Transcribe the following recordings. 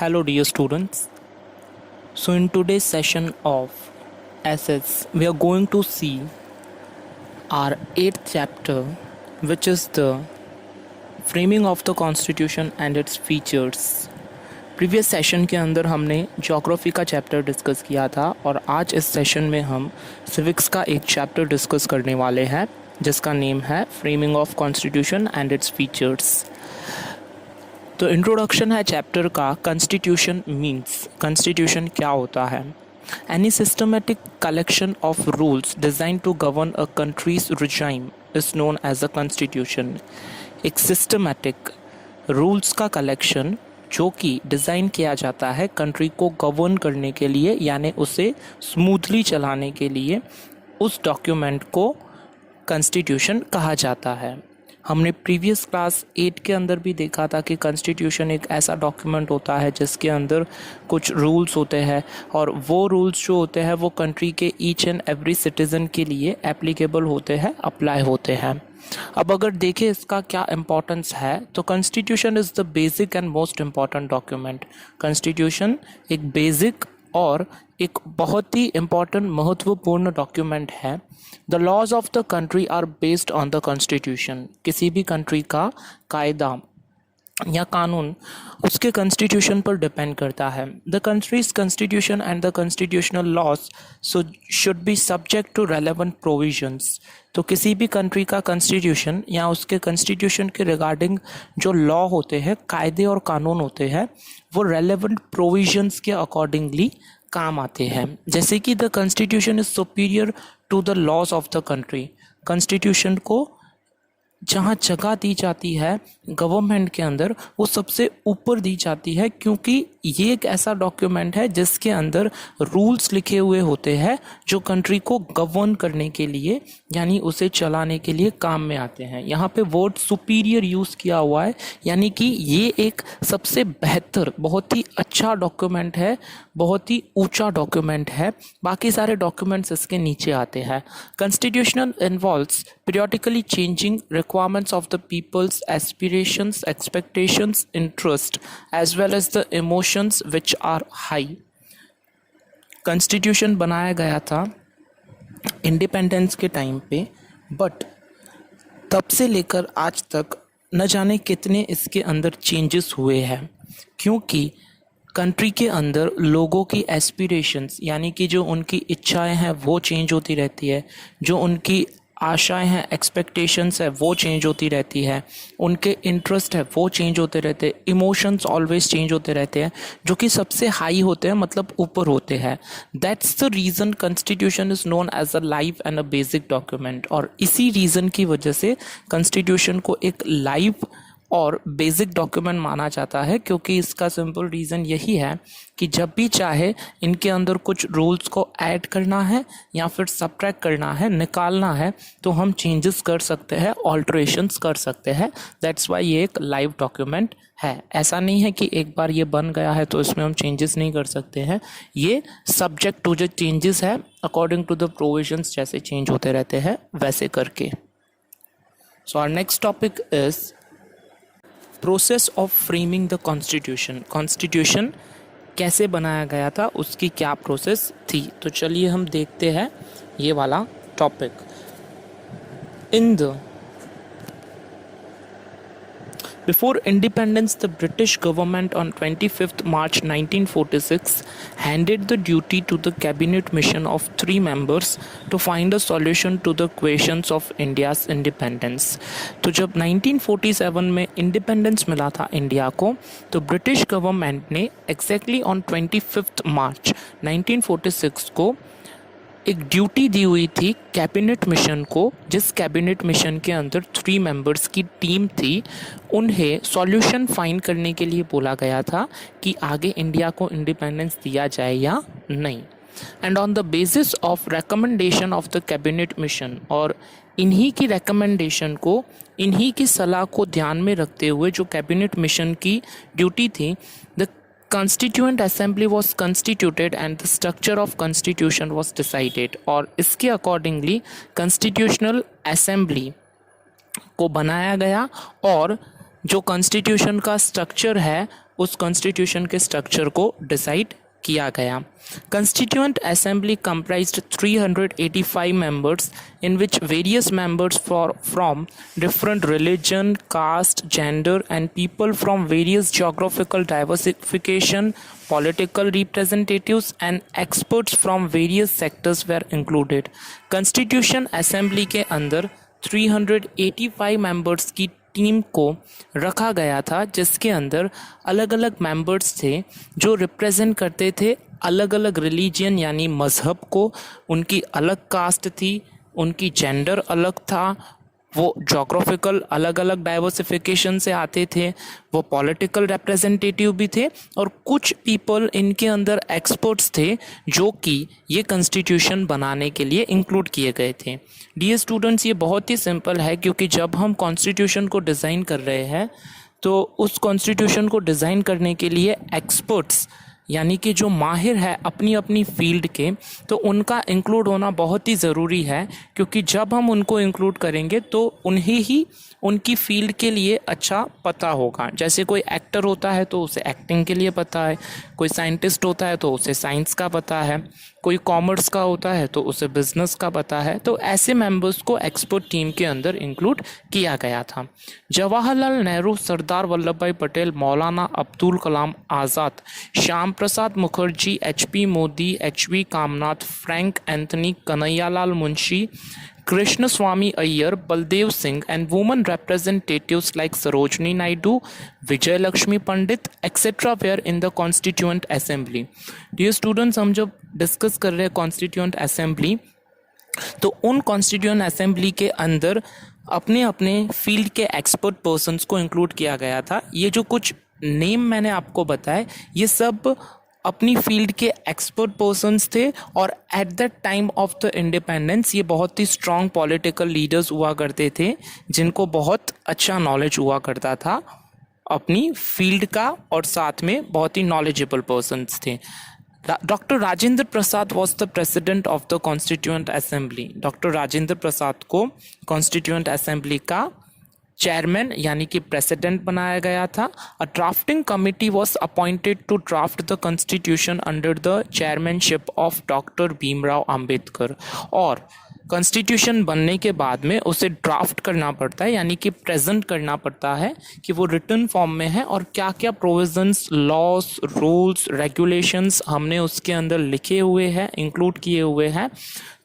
Hello, dear students. So, in today's session of SS, we are going to see our eighth chapter, which is the framing of the Constitution and its features. Previous session के अंदर हमने geography का chapter discuss किया था और आज इस session में हम सिविक्स का एक चैप्टर डिस्कस करने वाले हैं जिसका नेम है framing of constitution and its features. तो इंट्रोडक्शन है चैप्टर का। कॉन्स्टिट्यूशन मीन्स, कॉन्स्टिट्यूशन क्या होता है? Any systematic collection of rules design to govern a country's regime is known as a constitution. एक सिस्टमेटिक रूल्स का कलेक्शन जो कि डिज़ाइन किया जाता है कंट्री को गवर्न करने के लिए, यानी उसे स्मूथली चलाने के लिए, उस डॉक्यूमेंट को कॉन्स्टिट्यूशन कहा जाता है। हमने प्रीवियस क्लास 8 के अंदर भी देखा था कि कॉन्स्टिट्यूशन एक ऐसा डॉक्यूमेंट होता है जिसके अंदर कुछ रूल्स होते हैं और वो रूल्स जो होते हैं वो कंट्री के ईच एंड एवरी सिटीज़न के लिए एप्लीकेबल होते हैं, अप्लाई होते हैं। अब अगर देखें इसका क्या इम्पोर्टेंस है तो constitution is the basic and most important document. Constitution एक बेसिक और एक बहुत ही इम्पॉर्टेंट महत्वपूर्ण डॉक्यूमेंट है। The laws of the country are based on the constitution. किसी भी कंट्री का कायदा या कानून उसके कॉन्स्टिट्यूशन पर डिपेंड करता है। The country's constitution and the constitutional laws should be subject to relevant provisions. तो किसी भी कंट्री का कॉन्स्टिट्यूशन या उसके कॉन्स्टिट्यूशन के रिगार्डिंग जो लॉ होते हैं, कायदे और कानून होते हैं, वो रेलेवेंट प्रोविजंस के अकॉर्डिंगली काम आते हैं। जैसे कि the constitution is superior to the laws of the country. Constitution को जहाँ जगह दी जाती है गवर्नमेंट के अंदर वो सबसे ऊपर दी जाती है, क्योंकि ये एक ऐसा डॉक्यूमेंट है जिसके अंदर रूल्स लिखे हुए होते हैं जो कंट्री को गवर्न करने के लिए यानी उसे चलाने के लिए काम में आते हैं। यहाँ पे वर्ड सुपीरियर यूज़ किया हुआ है, यानी कि ये एक सबसे बेहतर, बहुत ही अच्छा डॉक्यूमेंट है, बहुत ही ऊंचा डॉक्यूमेंट है। बाकी सारे डॉक्यूमेंट्स इसके नीचे आते हैं। Constitutional involves periodically changing requirements of the people's aspirations, expectations, interest, as well as the emotions which are high. Constitution बनाया गया था इंडिपेंडेंस के टाइम पे, बट तब से लेकर आज तक न जाने कितने इसके अंदर चेंजेस हुए हैं, क्योंकि कंट्री के अंदर लोगों की एस्पिरेशंस यानी कि जो उनकी इच्छाएं हैं वो चेंज होती रहती है, जो उनकी आशाएं हैं, एक्सपेक्टेशंस है वो चेंज होती रहती है, उनके इंटरेस्ट है वो चेंज होते रहते हैं, इमोशंस ऑलवेज चेंज होते रहते हैं, जो कि सबसे हाई होते हैं, मतलब ऊपर होते हैं। That's the reason constitution is known as a live and a basic document. और इसी रीज़न की वजह से कॉन्स्टिट्यूशन को एक लाइव और बेसिक डॉक्यूमेंट माना जाता है, क्योंकि इसका सिंपल रीज़न यही है कि जब भी चाहे इनके अंदर कुछ रूल्स को ऐड करना है या फिर सब्ट्रैक्ट करना है, निकालना है, तो हम चेंजेस कर सकते हैं, ऑल्ट्रेशंस कर सकते हैं। दैट्स वाई ये एक लाइव डॉक्यूमेंट है। ऐसा नहीं है कि एक बार ये बन गया है तो इसमें हम चेंजेस नहीं कर सकते हैं। ये सब्जेक्ट टू जो चेंजेस है अकॉर्डिंग टू द प्रोविजंस जैसे चेंज होते रहते हैं वैसे करके। So our next topic is process of framing the constitution. Constitution कैसे बनाया गया था, उसकी क्या प्रोसेस थी, तो चलिए हम देखते हैं ये वाला topic. In the Before independence, the British government on 25th March 1946 handed the duty to the cabinet mission of 3 members to find a solution to the questions of India's independence. तो जब 1947 में इंडिपेंडेंस मिला था India को, तो British government ने exactly on 25th मार्च 1946 को एक ड्यूटी दी हुई थी कैबिनेट मिशन को, जिस कैबिनेट मिशन के अंदर 3 मेंबर्स की टीम थी। उन्हें सॉल्यूशन फाइंड करने के लिए बोला गया था कि आगे इंडिया को इंडिपेंडेंस दिया जाए या नहीं। And on the basis of recommendation of the cabinet mission, और इन्हीं की रिकमेंडेशन को, इन्हीं की सलाह को ध्यान में रखते हुए जो कैबिनेट मिशन की ड्यूटी थी, the Constituent Assembly was constituted and the structure of constitution was decided। और इसके अकॉर्डिंगली Constitutional Assembly को बनाया गया और जो कॉन्स्टिट्यूशन का स्ट्रक्चर है उस कॉन्स्टिट्यूशन के स्ट्रक्चर को डिसाइड किया गया। Constituent Assembly comprised 385 members, in which various members from different religion, caste, gender, and people from various geographical diversification, political representatives, and experts from various sectors were included. Constitution Assembly के अंदर 385 members की team को रखा गया था, जिसके अंदर अलग अलग मेंबर्स थे जो रिप्रेजेंट करते थे अलग अलग रिलीजन यानी मज़हब को। उनकी अलग कास्ट थी, उनकी जेंडर अलग था, वो जोग्राफिकल अलग अलग डाइवर्सिफिकेशन से आते थे, वो पॉलिटिकल रिप्रेजेंटेटिव भी थे, और कुछ पीपल इनके अंदर एक्सपर्ट्स थे जो कि ये कॉन्स्टिट्यूशन बनाने के लिए इंक्लूड किए गए थे। डियर स्टूडेंट्स, ये बहुत ही सिंपल है, क्योंकि जब हम कॉन्स्टिट्यूशन को डिज़ाइन कर रहे हैं तो उस कॉन्स्टिट्यूशन को डिज़ाइन करने के लिए एक्सपर्ट्स यानी कि जो माहिर है अपनी अपनी फील्ड के, तो उनका इंक्लूड होना बहुत ही ज़रूरी है, क्योंकि जब हम उनको इंक्लूड करेंगे तो उन्हें ही उनकी फील्ड के लिए अच्छा पता होगा। जैसे कोई एक्टर होता है तो उसे एक्टिंग के लिए पता है, कोई साइंटिस्ट होता है तो उसे साइंस का पता है, कोई कॉमर्स का होता है तो उसे बिजनेस का पता है। तो ऐसे मेंबर्स को एक्सपर्ट टीम के अंदर इंक्लूड किया गया था। Jawaharlal Nehru, Sardar Vallabh Bhai Patel, Maulana Abdul Kalam Azad, Shyam Prasad Mukherjee, HP Modi, HV Kamath, Frank Anthony, Kanhaiyalal Munshi, Krishna Swamy Iyer, Baldev Singh, and women representatives like Sarojini Naidu, Vijay Lakshmi Pandit, etc. were in the Constituent Assembly. Dear students, हम जब डिस्कस कर रहे हैं Constituent Assembly, तो उन Constituent Assembly के अंदर अपने अपने फील्ड के एक्सपर्ट पर्सन्स को इंक्लूड किया गया था। ये जो कुछ नेम मैंने आपको बताए, ये सब अपनी फील्ड के एक्सपर्ट पर्सन्स थे, और at the time of the independence ये बहुत ही स्ट्रॉन्ग पॉलिटिकल लीडर्स हुआ करते थे, जिनको बहुत अच्छा नॉलेज हुआ करता था अपनी फील्ड का, और साथ में बहुत ही नॉलेजेबल पर्सन्स थे। Doctor Rajendra Prasad was the president of the constituent assembly. Doctor Rajendra Prasad को कॉन्स्टिट्यूएंट असेंबली का चेयरमैन यानी कि प्रेसिडेंट बनाया गया था। A drafting committee was appointed to draft the constitution under the chairmanship of doctor Bhimrao Ambedkar, और कॉन्स्टिट्यूशन बनने के बाद में उसे ड्राफ्ट करना पड़ता है यानी कि प्रेजेंट करना पड़ता है कि वो रिटन फॉर्म में है, और क्या क्या प्रोविजंस, लॉस, रूल्स, रेगुलेशंस हमने उसके अंदर लिखे हुए हैं, इंक्लूड किए हुए हैं।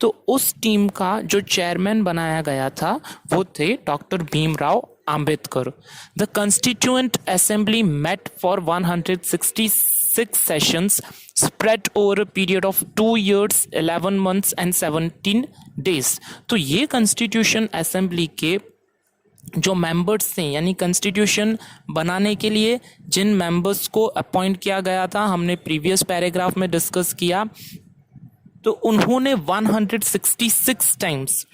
तो उस टीम का जो चेयरमैन बनाया गया था वो थे doctor Bhimrao Ambedkar. The constituent assembly met for 166 sessions spread over a period of 2 years, 11 months and 17 days। तो ये कॉन्स्टिट्यूशन असेंबली के जो मेंबर्स थे, यानी कॉन्स्टिट्यूशन बनाने के लिए जिन मेंबर्स को अपॉइंट किया गया था, हमने प्रीवियस पैराग्राफ में डिस्कस किया, तो उन्होंने 166 टाइम्स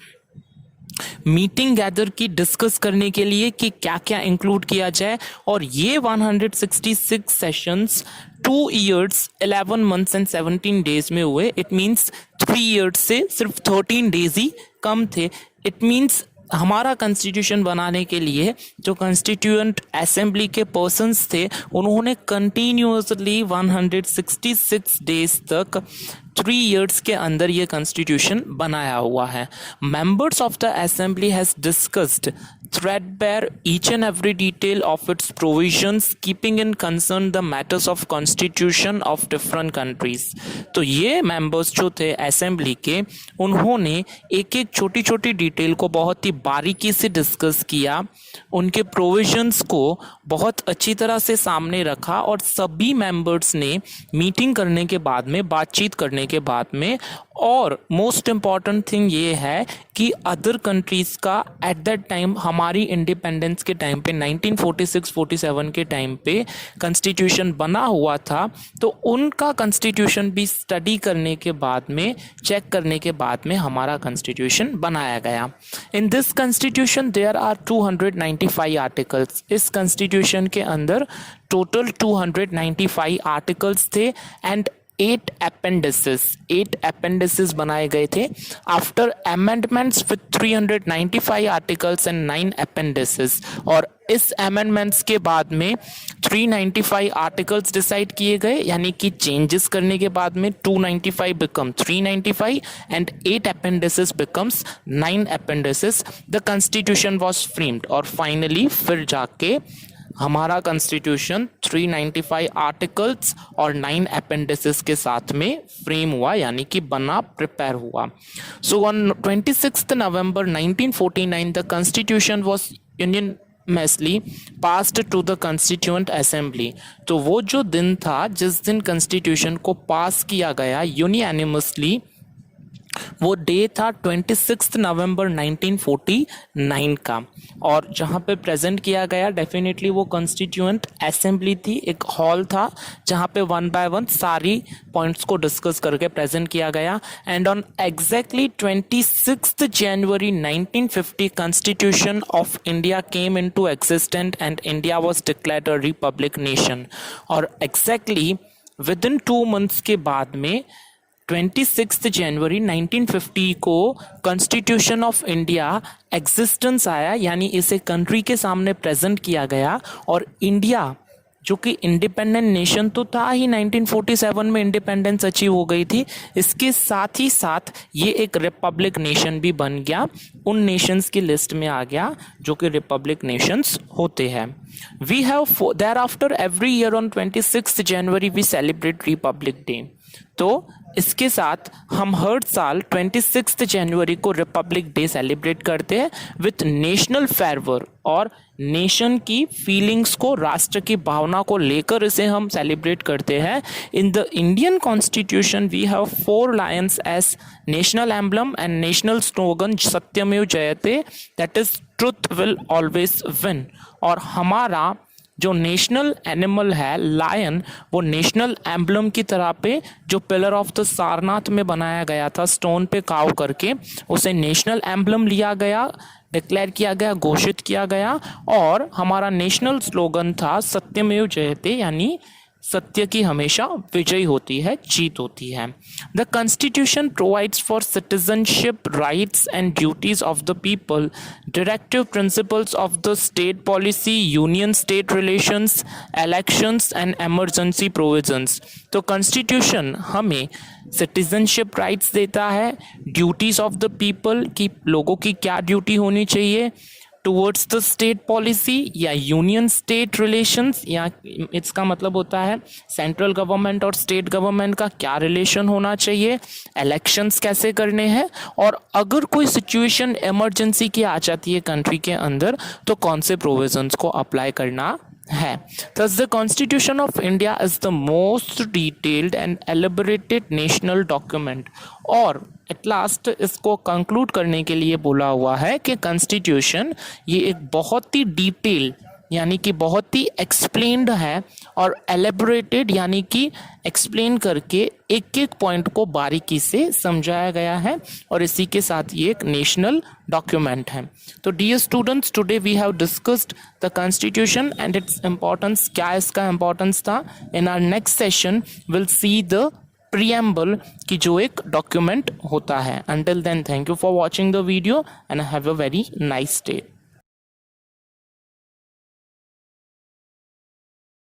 मीटिंग गैदर की डिस्कस करने के लिए कि क्या क्या इंक्लूड किया जाए, और ये 166 sessions 2 years, 11 months and 17 days में हुए। इट मीन्स 3 years से सिर्फ 13 days ही कम थे। इट मीन्स हमारा कॉन्स्टिट्यूशन बनाने के लिए जो कॉन्स्टिट्यूएंट असेंबली के पर्सन्स थे, उन्होंने कंटिन्यूसली 166 डेज तक 3 years के अंदर ये कॉन्स्टिट्यूशन बनाया हुआ है। Members of the assembly has discussed threadbare each and every detail of its provisions, keeping in concern the matters of constitution of different countries। तो ये मेंबर्स जो थे असेंबली के, उन्होंने एक एक छोटी छोटी डिटेल को बहुत ही बारीकी से डिस्कस किया, उनके प्रोविजंस को बहुत अच्छी तरह से सामने रखा, और सभी मेंबर्स ने मीटिंग करने के बाद में, बातचीत करने के बाद में, और मोस्ट इम्पॉर्टेंट थिंग ये है कि अदर कंट्रीज़ का एट दैट टाइम, हमारी इंडिपेंडेंस के टाइम पे 1946-47 के टाइम पे कॉन्स्टिट्यूशन बना हुआ था, तो उनका कॉन्स्टिट्यूशन भी स्टडी करने के बाद में, चेक करने के बाद में हमारा कॉन्स्टिट्यूशन बनाया गया। In this constitution there are 295 articles. इस कॉन्स्टिट्यूशन के अंदर टोटल 295 आर्टिकल्स थे, एंड 8 appendices बनाए गए थे after amendments with 395 articles and 9 appendices। और इस अमेंडमेंट्स के बाद में 395 आर्टिकल्स डिसाइड किए गए, यानी कि चेंजेस करने के बाद में 295 become 395 and 8 appendices becomes 9 appendices। The constitution was framed और फाइनली फिर जाके हमारा कॉन्स्टिट्यूशन 395 आर्टिकल्स और 9 appendices के साथ में फ्रेम हुआ, यानी कि बना, प्रिपेयर हुआ। So on 26 November 1949 the constitution was unanimously passed to the constituent assembly. तो वो जो दिन था जिस दिन कॉन्स्टिट्यूशन को पास किया गया यूनियनिमसली, वो डे था 26 नवंबर 1949 का। और जहाँ पे प्रेजेंट किया गया, डेफिनेटली वो कॉन्स्टिट्यूएंट असेंबली थी, एक हॉल था जहाँ पे 1 by 1 सारी पॉइंट्स को डिस्कस करके प्रेजेंट किया गया। And on exactly 26 January 1950 constitution of India came into existence and India was declared a republic nation. और एग्जैक्टली विद इन 2 months के बाद में 26 जनवरी 1950 को कॉन्स्टिट्यूशन ऑफ इंडिया एग्जिस्टेंस आया, यानी इसे कंट्री के सामने प्रेजेंट किया गया। और इंडिया जो कि इंडिपेंडेंट नेशन तो था ही, 1947 में इंडिपेंडेंस अचीव हो गई थी, इसके साथ ही साथ ये एक रिपब्लिक नेशन भी बन गया, उन नेशंस की लिस्ट में आ गया जो कि रिपब्लिक नेशंस होते हैं। We have there after every year on 26 January we celebrate republic day. तो इसके साथ हम हर साल 26 जनवरी को रिपब्लिक डे सेलिब्रेट करते हैं विथ नेशनल फेरवर, और नेशन की फीलिंग्स को, राष्ट्र की भावना को लेकर इसे हम सेलिब्रेट करते हैं। In the Indian constitution we have 4 lions as national emblem and national slogan Satyameva Jayate, that is truth will always win. और हमारा जो नेशनल एनिमल है लायन, वो नेशनल एम्बलम की तरह पे जो पिलर ऑफ द सारनाथ में बनाया गया था स्टोन पे काव करके, उसे नेशनल एम्बलम लिया गया, डिक्लेयर किया गया, घोषित किया गया। और हमारा नेशनल स्लोगन था सत्यमेव जयते, यानी सत्य की हमेशा विजय होती है, जीत होती है। The constitution provides for citizenship rights and duties of the people, directive principles of the state policy, union state relations, elections and emergency provisions. तो कॉन्स्टिट्यूशन हमें सिटीजनशिप राइट्स देता है, ड्यूटीज ऑफ द पीपल की लोगों की क्या duty होनी चाहिए, टुवर्ड्स द स्टेट पॉलिसी या यूनियन स्टेट रिलेशंस, या इसका मतलब होता है सेंट्रल गवर्नमेंट और स्टेट गवर्नमेंट का क्या रिलेशन होना चाहिए, इलेक्शंस कैसे करने हैं, और अगर कोई सिचुएशन इमरजेंसी की आ जाती है कंट्री के अंदर तो कौन से प्रोविजंस को अप्लाई करना है। Thus the Constitution of India is the most detailed and elaborated national document। और एट लास्ट इसको कंक्लूड करने के लिए बोला हुआ है कि कॉन्स्टिट्यूशन ये एक बहुत ही डिटेल, यानी कि बहुत ही एक्सप्लेन्ड है, और एलेबोरेटेड यानी कि एक्सप्लेन करके एक एक पॉइंट को बारीकी से समझाया गया है, और इसी के साथ ये एक नेशनल डॉक्यूमेंट है। तो dear students, today we have discussed the constitution and its importance, क्या इसका इम्पोर्टेंस था। In our next session will see the preamble की जो एक डॉक्यूमेंट होता है। Until then, thank you for watching the video and have a very nice day.